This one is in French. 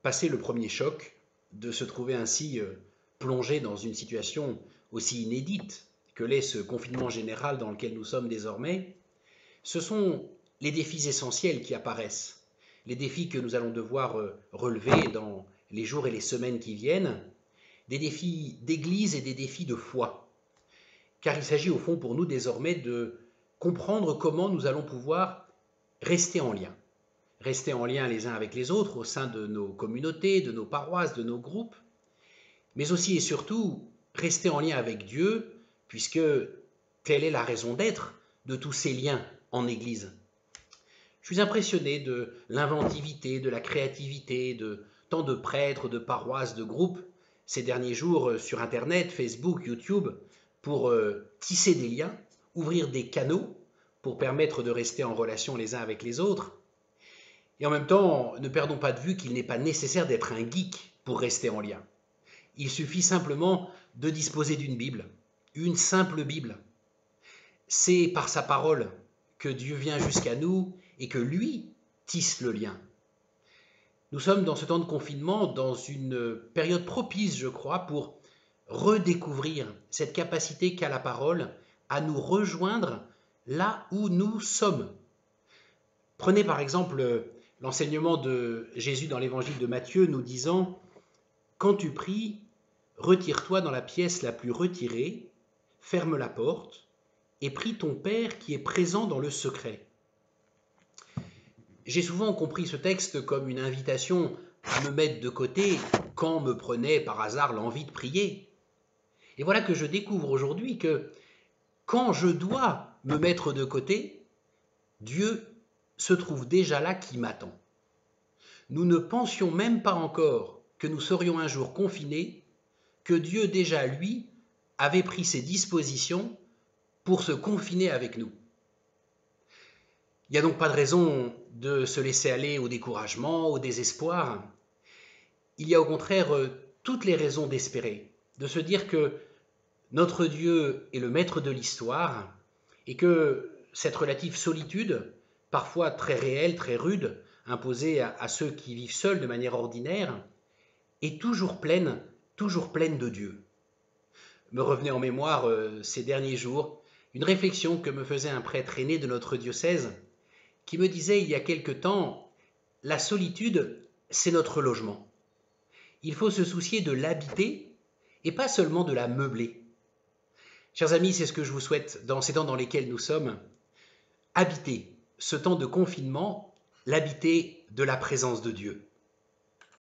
Passé le premier choc de se trouver ainsi plongé dans une situation aussi inédite que l'est ce confinement général dans lequel nous sommes désormais, ce sont les défis essentiels qui apparaissent, les défis que nous allons devoir relever dans les jours et les semaines qui viennent, des défis d'église et des défis de foi. Car il s'agit au fond pour nous désormais de comprendre comment nous allons pouvoir rester en lien. Rester en lien les uns avec les autres au sein de nos communautés, de nos paroisses, de nos groupes, mais aussi et surtout rester en lien avec Dieu, puisque telle est la raison d'être de tous ces liens en Église. Je suis impressionné de l'inventivité, de la créativité de tant de prêtres, de paroisses, de groupes ces derniers jours sur Internet, Facebook, YouTube, pour tisser des liens, ouvrir des canaux pour permettre de rester en relation les uns avec les autres. Et en même temps, ne perdons pas de vue qu'il n'est pas nécessaire d'être un geek pour rester en lien. Il suffit simplement de disposer d'une Bible, une simple Bible. C'est par sa parole que Dieu vient jusqu'à nous et que lui tisse le lien. Nous sommes dans ce temps de confinement, dans une période propice, je crois, pour redécouvrir cette capacité qu'a la parole à nous rejoindre là où nous sommes. Prenez par exemple l'enseignement de Jésus dans l'évangile de Matthieu nous disant « Quand tu pries, retire-toi dans la pièce la plus retirée, ferme la porte et prie ton Père qui est présent dans le secret. » J'ai souvent compris ce texte comme une invitation à me mettre de côté quand me prenait par hasard l'envie de prier. Et voilà que je découvre aujourd'hui que quand je dois me mettre de côté, Dieu se trouve déjà là qui m'attend. Nous ne pensions même pas encore que nous serions un jour confinés, que Dieu déjà, lui, avait pris ses dispositions pour se confiner avec nous. Il n'y a donc pas de raison de se laisser aller au découragement, au désespoir. Il y a au contraire toutes les raisons d'espérer, de se dire que notre Dieu est le maître de l'histoire et que cette relative solitude, parfois très réelle, très rude, imposée à ceux qui vivent seuls de manière ordinaire, est toujours pleine de Dieu. Me revenait en mémoire ces derniers jours une réflexion que me faisait un prêtre aîné de notre diocèse qui me disait il y a quelque temps « La solitude, c'est notre logement. Il faut se soucier de l'habiter et pas seulement de la meubler. » Chers amis, c'est ce que je vous souhaite dans ces temps dans lesquels nous sommes. Habiter ce temps de confinement, l'habiter de la présence de Dieu.